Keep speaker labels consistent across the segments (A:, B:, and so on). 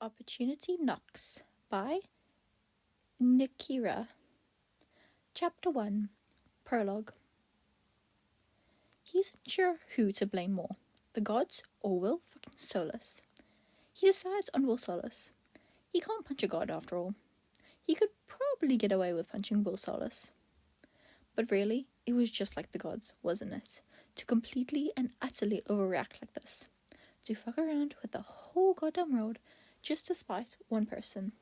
A: Opportunity Knocks by nikkiRA. Chapter 1. Prologue. He isn't sure who to blame more, the gods or Will fucking Solus. He decides on Will Solus. He can't punch a god after all. He could probably get away with punching Will Solus. But really, it was just like the gods, wasn't it? To completely and utterly overreact like this. To fuck around with the whole goddamn world just to spite one person.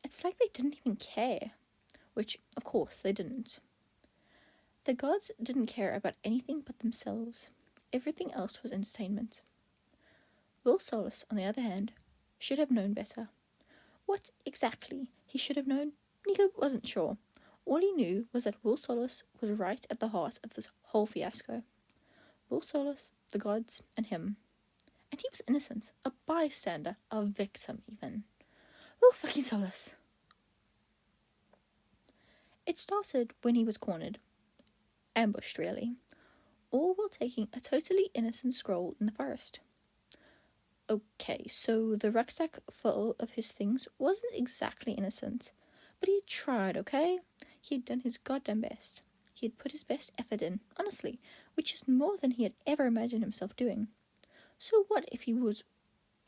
A: It's like they didn't even care. Which, of course, they didn't. The gods didn't care about anything but themselves. Everything else was entertainment. Will Solus, on the other hand, should have known better. What exactly he should have known, Nico wasn't sure. All he knew was that Will Solus was right at the heart of this whole fiasco. Will Solus, the gods, and him. And he was innocent, a bystander, a victim even. Will fucking Solus. It started when he was cornered. Ambushed, really. All while taking a totally innocent stroll in the forest. Okay, so the rucksack full of his things wasn't exactly innocent. But he had tried, okay? He had done his goddamn best. He had put his best effort in, honestly, which is more than he had ever imagined himself doing. So what if he was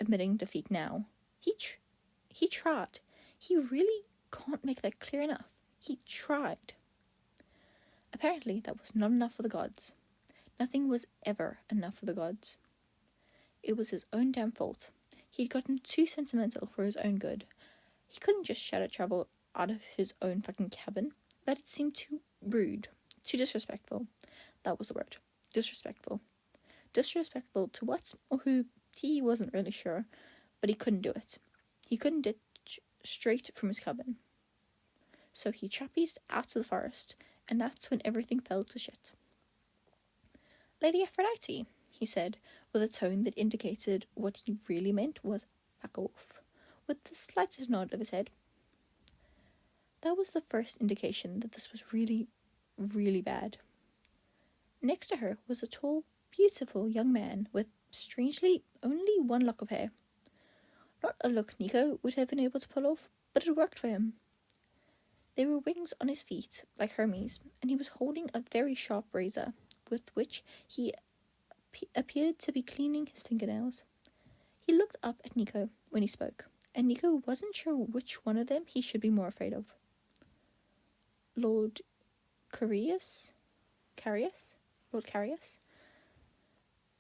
A: admitting defeat now? He tried. He really can't make that clear enough. He tried. Apparently, that was not enough for the gods. Nothing was ever enough for the gods. It was his own damn fault. He'd gotten too sentimental for his own good. He couldn't just shadow travel out of his own fucking cabin. That had seemed too rude, too disrespectful. That was the word. Disrespectful. Disrespectful to what or who, he wasn't really sure, but he couldn't do it. He couldn't ditch straight from his cabin. So he trapezed out to the forest, and that's when everything fell to shit. Lady Aphrodite, he said, with a tone that indicated what he really meant was fuck off, with the slightest nod of his head. That was the first indication that this was really, really bad. Next to her was a tall, beautiful young man with, strangely, only one lock of hair. Not a look Nico would have been able to pull off, but it worked for him. There were wings on his feet, like Hermes, and he was holding a very sharp razor, with which he appeared to be cleaning his fingernails. He looked up at Nico when he spoke, and Nico wasn't sure which one of them he should be more afraid of. Lord Carius? Lord Carius?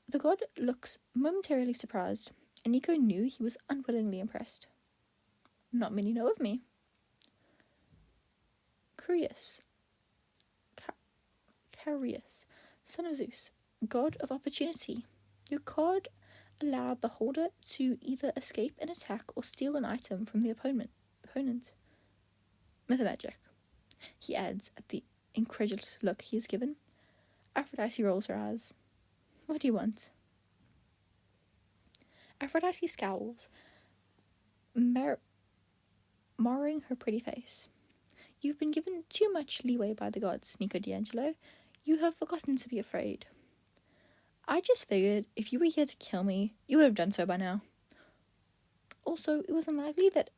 A: The god looks momentarily surprised, and Nico knew he was unwillingly impressed. Not many know of me. Carius, son of Zeus, god of opportunity. Your card allowed the holder to either escape an attack or steal an item from the opponent. Mythomagic, he adds at the incredulous look he is given. Aphrodite rolls her eyes. What do you want? Aphrodite scowls, marring her pretty face. You've been given too much leeway by the gods, Nico D'Angelo. You have forgotten to be afraid. I just figured if you were here to kill me, you would have done so by now. Also, it was unlikely that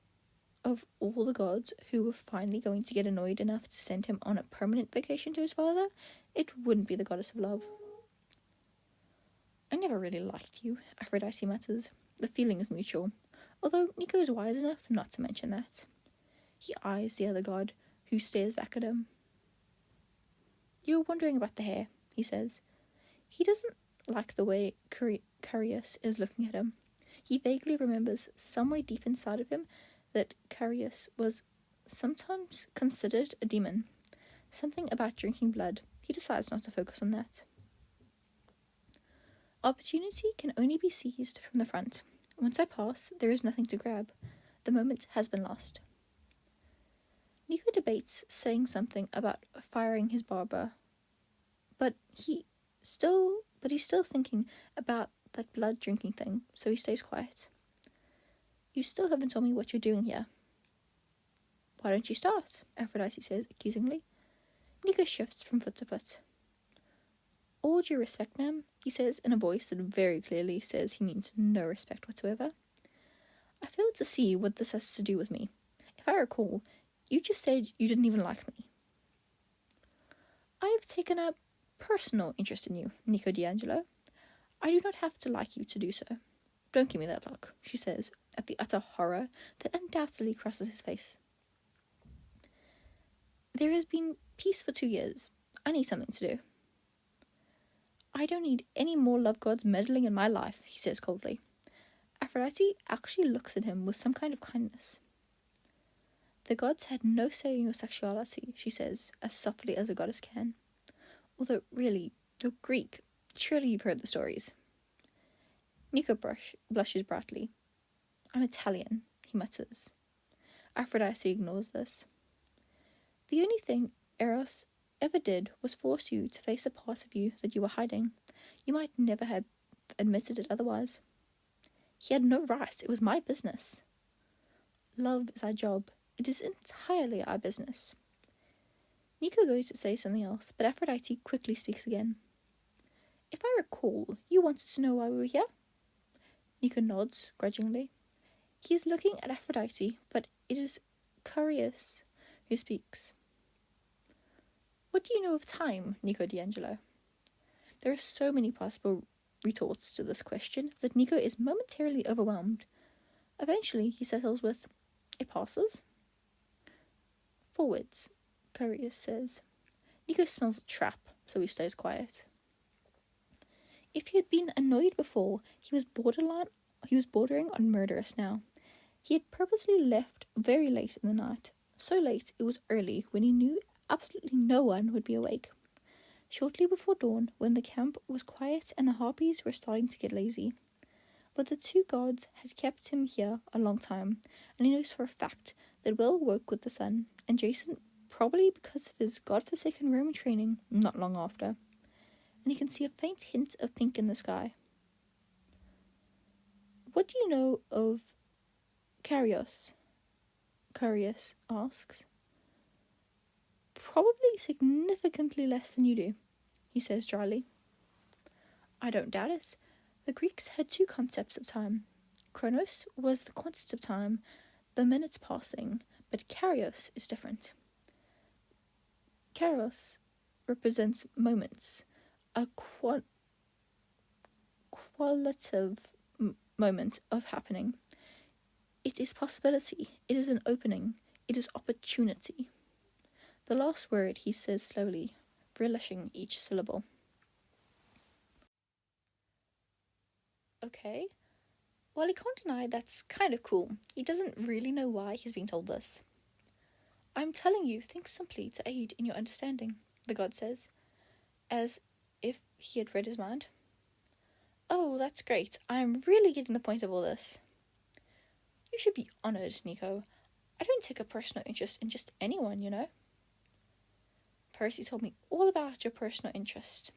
A: of all the gods who were finally going to get annoyed enough to send him on a permanent vacation to his father, it wouldn't be the goddess of love. I never really liked you, Aphrodite mutters. The feeling is mutual, although Nico is wise enough not to mention that. He eyes the other god, who stares back at him. You're wondering about the hair, he says. He doesn't like the way Carius is looking at him. He vaguely remembers somewhere deep inside of him that Carius was sometimes considered a demon. Something about drinking blood. He decides not to focus on that. Opportunity can only be seized from the front. Once I pass, there is nothing to grab. The moment has been lost. Nico debates saying something about firing his barber, but he's still thinking about that blood drinking thing, so he stays quiet. You still haven't told me what you're doing here. Why don't you start? Aphrodite says accusingly. Nico shifts from foot to foot. All due respect, ma'am, he says in a voice that very clearly says he means no respect whatsoever. I fail to see what this has to do with me. If I recall, you just said you didn't even like me. I've taken a personal interest in you, Nico D'Angelo. I do not have to like you to do so. Don't give me that look, she says, at the utter horror that undoubtedly crosses his face. There has been peace for 2 years. I need something to do. I don't need any more love gods meddling in my life, he says coldly. Aphrodite actually looks at him with some kind of kindness. The gods had no say in your sexuality, she says, as softly as a goddess can. Although, really, you're Greek. Surely you've heard the stories. Nico blushes brightly. I'm Italian, he mutters. Aphrodite ignores this. The only thing Eros ever did was force you to face a part of you that you were hiding. You might never have admitted it otherwise. He had no right. It was my business. Love is our job. It is entirely our business. Nico goes to say something else, but Aphrodite quickly speaks again. If I recall, you wanted to know why we were here? Nico nods, grudgingly. He is looking at Aphrodite, but it is Curious who speaks. What do you know of time, Nico D'Angelo? There are so many possible retorts to this question that Nico is momentarily overwhelmed. Eventually, he settles with, it passes. Forwards, Curious says. Nico smells a trap, so he stays quiet. If he had been annoyed before, he was bordering on murderous now. He had purposely left very late in the night, so late it was early when he knew absolutely no one would be awake. Shortly before dawn, when the camp was quiet and the harpies were starting to get lazy. But the 2 gods had kept him here a long time, and he knows for a fact that Will woke with the sun, and Jason probably because of his godforsaken Roman training not long after. And he can see a faint hint of pink in the sky. What do you know of Curious? Curious asks. Probably significantly less than you do, he says dryly. I don't doubt it. The Greeks had 2 concepts of time. Chronos was the quantity of time, the minutes passing, but Kairos is different. Kairos represents moments, a qualitative moment of happening. It is possibility, it is an opening, it is opportunity. The last word he says slowly, relishing each syllable. Okay. Well, he can't deny that's kind of cool. He doesn't really know why he's being told this. I'm telling you, think simply to aid in your understanding, the god says, as if he had read his mind. Oh, that's great. I'm really getting the point of all this. You should be honoured, Nico. I don't take a personal interest in just anyone, you know. Percy told me all about your personal interest.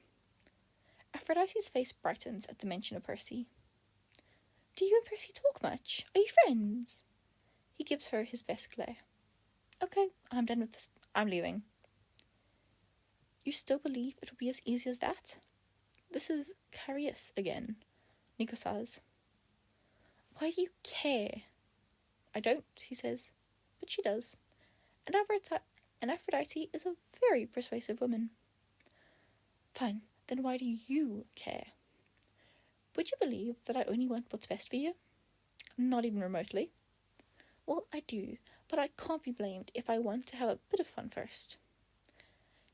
A: Aphrodite's face brightens at the mention of Percy. Do you and Percy talk much? Are you friends? He gives her his best glare. Okay, I'm done with this. I'm leaving. You still believe it will be as easy as that? This is curious again, Nico says. Why do you care? I don't, he says, but she does. And Aphrodite is a very persuasive woman. Fine, then why do you care? Would you believe that I only want what's best for you? Not even remotely. Well, I do, but I can't be blamed if I want to have a bit of fun first.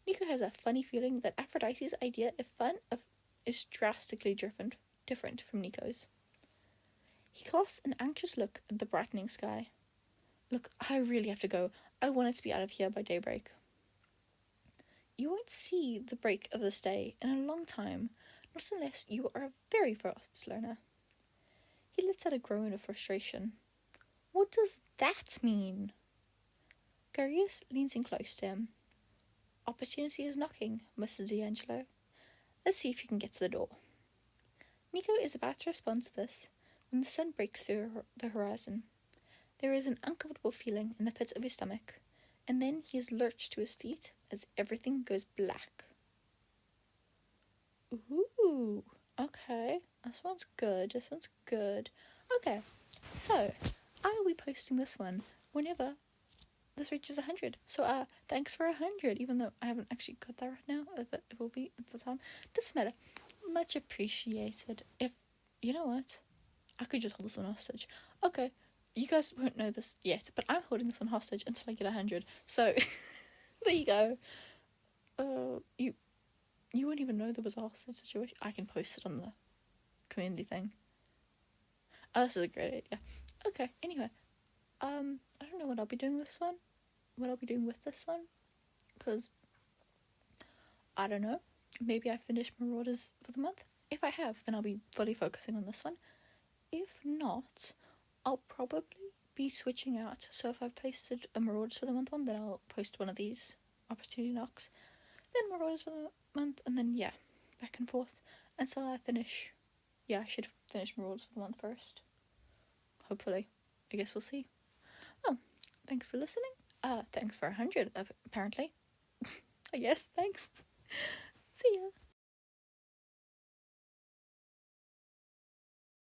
A: Nico has a funny feeling that Aphrodite's idea of fun is drastically different from Nico's. He casts an anxious look at the brightening sky. Look, I really have to go. I wanted to be out of here by daybreak. You won't see the break of this day in a long time, not unless you are a very fast learner. He lets out a groan of frustration. What does that mean? Garius leans in close to him. Opportunity is knocking, Mr. D'Angelo. Let's see if you can get to the door. Nico is about to respond to this when the sun breaks through the horizon. There is an uncomfortable feeling in the pit of his stomach, and then he is lurched to his feet as everything goes black. Ooh, okay. This one's good. Okay, so I will be posting this one whenever this reaches 100. So thanks for 100, even though I haven't actually got that right now, but it will be at the time. Doesn't matter. Much appreciated. If you know what, I could just hold this one hostage. Okay, you guys won't know this yet, but I'm holding this one hostage until I get 100. So there you go. You won't even know there was a hostage situation. I can post it on the community thing. Oh, this is a great idea. Okay, anyway, I don't know what I'll be doing with this one, because I don't know. Maybe I finish Marauders for the month. If I have, then I'll be fully focusing on this one. If not, I'll probably be switching out. So if I've posted a Marauders for the month one, then I'll post one of these opportunity knocks, then Marauders for the month, and then back and forth until I finish. I should finish Marauders for the month first. Hopefully. I guess we'll see. Well, thanks for listening. Thanks for 100, apparently. I guess, thanks. See ya.